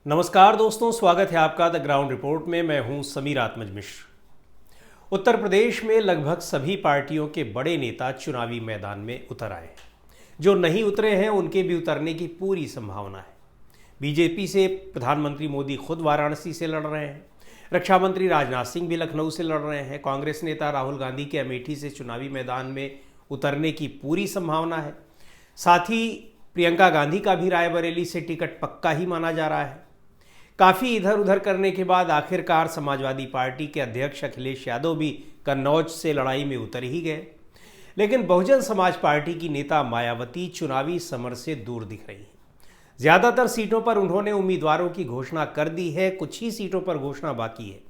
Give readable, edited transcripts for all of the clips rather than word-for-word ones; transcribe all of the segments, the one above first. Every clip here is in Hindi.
नमस्कार दोस्तों, स्वागत है आपका द ग्राउंड रिपोर्ट में। मैं हूं समीर आत्मज मिश्र। उत्तर प्रदेश में लगभग सभी पार्टियों के बड़े नेता चुनावी मैदान में उतर आए हैं। जो नहीं उतरे हैं उनके भी उतरने की पूरी संभावना है। बीजेपी से प्रधानमंत्री मोदी खुद वाराणसी से लड़ रहे हैं। रक्षा मंत्री राजनाथ सिंह भी लखनऊ से लड़ रहे हैं। कांग्रेस नेता राहुल गांधी के अमेठी से चुनावी मैदान में उतरने की पूरी संभावना है। साथ ही प्रियंका गांधी का भी रायबरेली से टिकट पक्का ही माना जा रहा है। काफ़ी इधर उधर करने के बाद आखिरकार समाजवादी पार्टी के अध्यक्ष अखिलेश यादव भी कन्नौज से लड़ाई में उतर ही गए। लेकिन बहुजन समाज पार्टी की नेता मायावती चुनावी समर से दूर दिख रही हैं। ज़्यादातर सीटों पर उन्होंने उम्मीदवारों की घोषणा कर दी है, कुछ ही सीटों पर घोषणा बाकी है।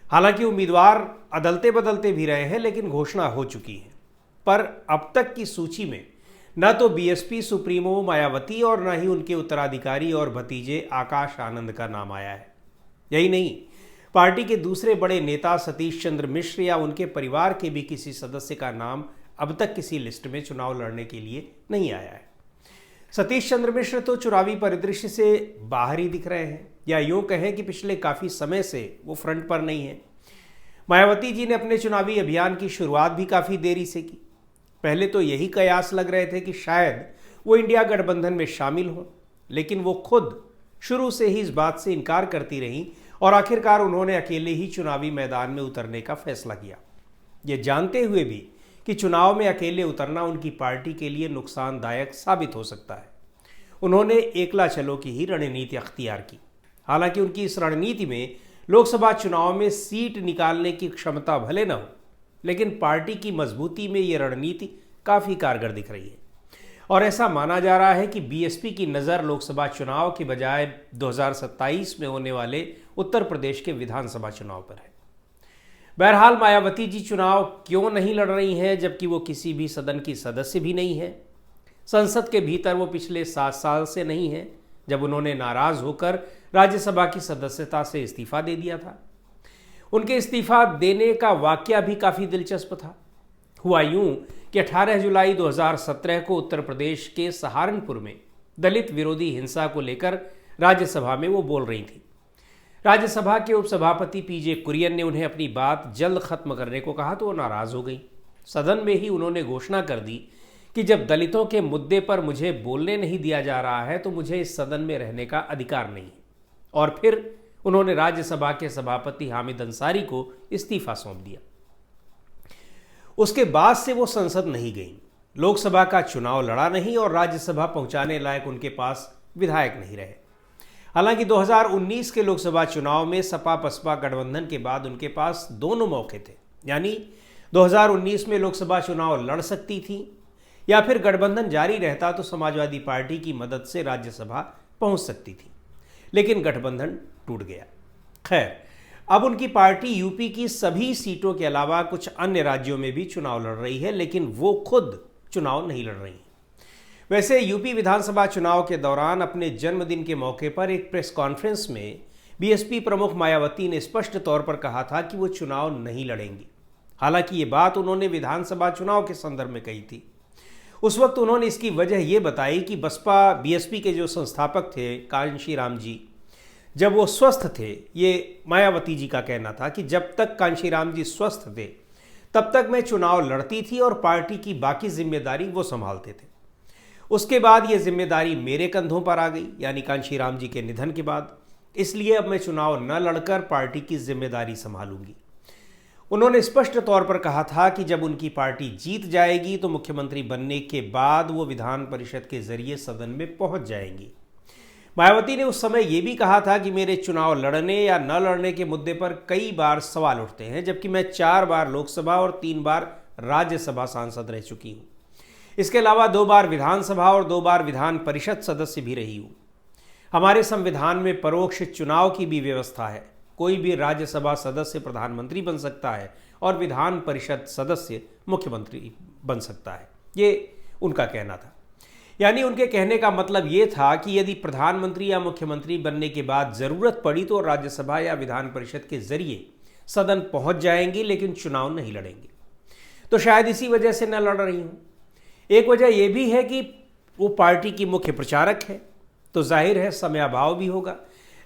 हालांकि उम्मीदवार अदलते बदलते भी रहे हैं, लेकिन घोषणा हो चुकी है। पर अब तक की सूची में न तो बीएसपी सुप्रीमो मायावती और न ही उनके उत्तराधिकारी और भतीजे आकाश आनंद का नाम आया है। यही नहीं, पार्टी के दूसरे बड़े नेता सतीश चंद्र मिश्र या उनके परिवार के भी किसी सदस्य का नाम अब तक किसी लिस्ट में चुनाव लड़ने के लिए नहीं आया है। सतीश चंद्र मिश्र तो चुनावी परिदृश्य से बाहर ही दिख रहे हैं, या यूं कहें कि पिछले काफ़ी समय से वो फ्रंट पर नहीं है। मायावती जी ने अपने चुनावी अभियान की शुरुआत भी काफ़ी देरी से की। पहले तो यही कयास लग रहे थे कि शायद वो इंडिया गठबंधन में शामिल हों, लेकिन वो खुद शुरू से ही इस बात से इनकार करती रहीं और आखिरकार उन्होंने अकेले ही चुनावी मैदान में उतरने का फैसला किया। ये जानते हुए भी कि चुनाव में अकेले उतरना उनकी पार्टी के लिए नुकसानदायक साबित हो सकता है, उन्होंने एकला चलो की ही रणनीति अख्तियार की। हालांकि उनकी इस रणनीति में लोकसभा चुनाव में सीट निकालने की क्षमता भले न हो, लेकिन पार्टी की मजबूती में ये रणनीति काफ़ी कारगर दिख रही है। और ऐसा माना जा रहा है कि बीएसपी की नज़र लोकसभा चुनाव के बजाय 2027 में होने वाले उत्तर प्रदेश के विधानसभा चुनाव पर है। बहरहाल मायावती जी चुनाव क्यों नहीं लड़ रही हैं, जबकि वो किसी भी सदन की सदस्य भी नहीं है। संसद के भीतर वो पिछले 7 साल से नहीं है, जब उन्होंने नाराज होकर राज्यसभा की सदस्यता से इस्तीफा दे दिया था। उनके इस्तीफा देने का वाकया भी काफ़ी दिलचस्प था। हुआ यूं कि 18 जुलाई 2017 को उत्तर प्रदेश के सहारनपुर में दलित विरोधी हिंसा को लेकर राज्यसभा में वो बोल रही थी। राज्यसभा के उपसभापति पीजे कुरियन ने उन्हें अपनी बात जल्द खत्म करने को कहा तो वो नाराज़ हो गई। सदन में ही उन्होंने घोषणा कर दी कि जब दलितों के मुद्दे पर मुझे बोलने नहीं दिया जा रहा है तो मुझे इस सदन में रहने का अधिकार नहीं है। और फिर उन्होंने राज्यसभा के सभापति हामिद अंसारी को इस्तीफा सौंप दिया। उसके बाद से वो संसद नहीं गई, लोकसभा का चुनाव लड़ा नहीं और राज्यसभा पहुंचाने लायक उनके पास विधायक नहीं रहे। हालांकि 2019 के लोकसभा चुनाव में सपा बसपा गठबंधन के बाद उनके पास दोनों मौके थे, यानी 2019 में लोकसभा चुनाव लड़ सकती थी या फिर गठबंधन जारी रहता तो समाजवादी पार्टी की मदद से राज्यसभा पहुंच सकती थी, लेकिन गठबंधन टूट गया। खैर, अब उनकी पार्टी यूपी की सभी सीटों के अलावा कुछ अन्य राज्यों में भी चुनाव लड़ रही है, लेकिन वो खुद चुनाव नहीं लड़ रही। वैसे यूपी विधानसभा चुनाव के दौरान अपने जन्मदिन के मौके पर एक प्रेस कॉन्फ्रेंस में बीएसपी प्रमुख मायावती ने स्पष्ट तौर पर कहा था कि वो चुनाव नहीं लड़ेंगी। हालांकि ये बात उन्होंने विधानसभा चुनाव के संदर्भ में कही थी। उस वक्त उन्होंने इसकी वजह ये बताई कि बसपा बीएसपी के जो संस्थापक थे कांशीराम जी, जब वो स्वस्थ थे, ये मायावती जी का कहना था कि जब तक कांशीराम जी स्वस्थ थे तब तक मैं चुनाव लड़ती थी और पार्टी की बाकी जिम्मेदारी वो संभालते थे। उसके बाद ये जिम्मेदारी मेरे कंधों पर आ गई, यानी कांशीराम जी के निधन के बाद, इसलिए अब मैं चुनाव न लड़कर पार्टी की जिम्मेदारी संभालूंगी। उन्होंने स्पष्ट तौर पर कहा था कि जब उनकी पार्टी जीत जाएगी तो मुख्यमंत्री बनने के बाद वो विधान परिषद के जरिए सदन में पहुंच जाएंगी। मायावती ने उस समय ये भी कहा था कि मेरे चुनाव लड़ने या न लड़ने के मुद्दे पर कई बार सवाल उठते हैं, जबकि मैं 4 बार लोकसभा और 3 बार राज्यसभा सांसद रह चुकी हूँ। इसके अलावा 2 बार विधानसभा और 2 बार विधान परिषद सदस्य भी रही हूँ। हमारे संविधान में परोक्ष चुनाव की भी व्यवस्था है। कोई भी राज्यसभा सदस्य प्रधानमंत्री बन सकता है और विधान परिषद सदस्य मुख्यमंत्री बन सकता है, ये उनका कहना था। यानी उनके कहने का मतलब ये था कि यदि प्रधानमंत्री या मुख्यमंत्री बनने के बाद ज़रूरत पड़ी तो राज्यसभा या विधान परिषद के जरिए सदन पहुंच जाएंगी, लेकिन चुनाव नहीं लड़ेंगे। तो शायद इसी वजह से न लड़ रही हूँ। एक वजह यह भी है कि वो पार्टी की मुख्य प्रचारक है, तो जाहिर है समयाभाव भी होगा।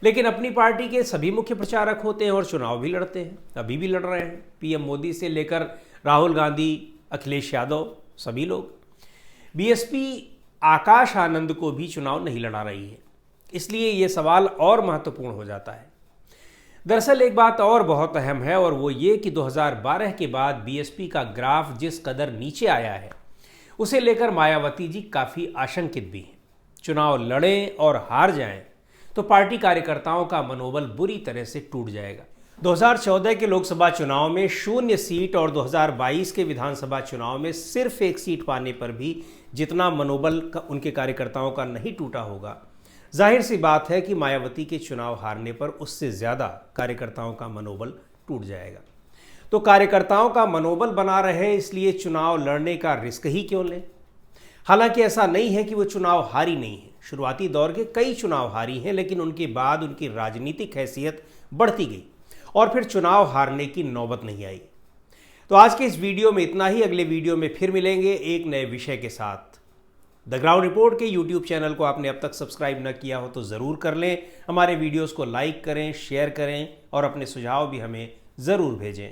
लेकिन अपनी पार्टी के सभी मुख्य प्रचारक होते हैं और चुनाव भी लड़ते हैं, अभी भी लड़ रहे हैं। पीएम मोदी से लेकर राहुल गांधी, अखिलेश यादव, सभी लोग। बीएसपी आकाश आनंद को भी चुनाव नहीं लड़ा रही है, इसलिए ये सवाल और महत्वपूर्ण हो जाता है। दरअसल एक बात और बहुत अहम है, और वो ये कि 2012 के बाद बीएसपी का ग्राफ जिस कदर नीचे आया है, उसे लेकर मायावती जी काफ़ी आशंकित भी हैं। चुनाव लड़ें और हार जाएं तो पार्टी कार्यकर्ताओं का मनोबल बुरी तरह से टूट जाएगा। 2014 के लोकसभा चुनाव में 0 सीट और 2022 के विधानसभा चुनाव में सिर्फ 1 सीट पाने पर भी जितना मनोबल उनके कार्यकर्ताओं का नहीं टूटा होगा, जाहिर सी बात है कि मायावती के चुनाव हारने पर उससे ज़्यादा कार्यकर्ताओं का मनोबल टूट जाएगा। तो कार्यकर्ताओं का मनोबल बना रहे, इसलिए चुनाव लड़ने का रिस्क ही क्यों लें। हालांकि ऐसा नहीं है कि वो चुनाव हारी नहीं है, शुरुआती दौर के कई चुनाव हारी हैं, लेकिन उनके बाद उनकी राजनीतिक हैसियत बढ़ती गई और फिर चुनाव हारने की नौबत नहीं आई। तो आज के इस वीडियो में इतना ही। अगले वीडियो में फिर मिलेंगे एक नए विषय के साथ। द ग्राउंड रिपोर्ट के यूट्यूब चैनल को आपने अब तक सब्सक्राइब न किया हो तो ज़रूर कर लें। हमारे वीडियोस को लाइक करें, शेयर करें और अपने सुझाव भी हमें ज़रूर भेजें।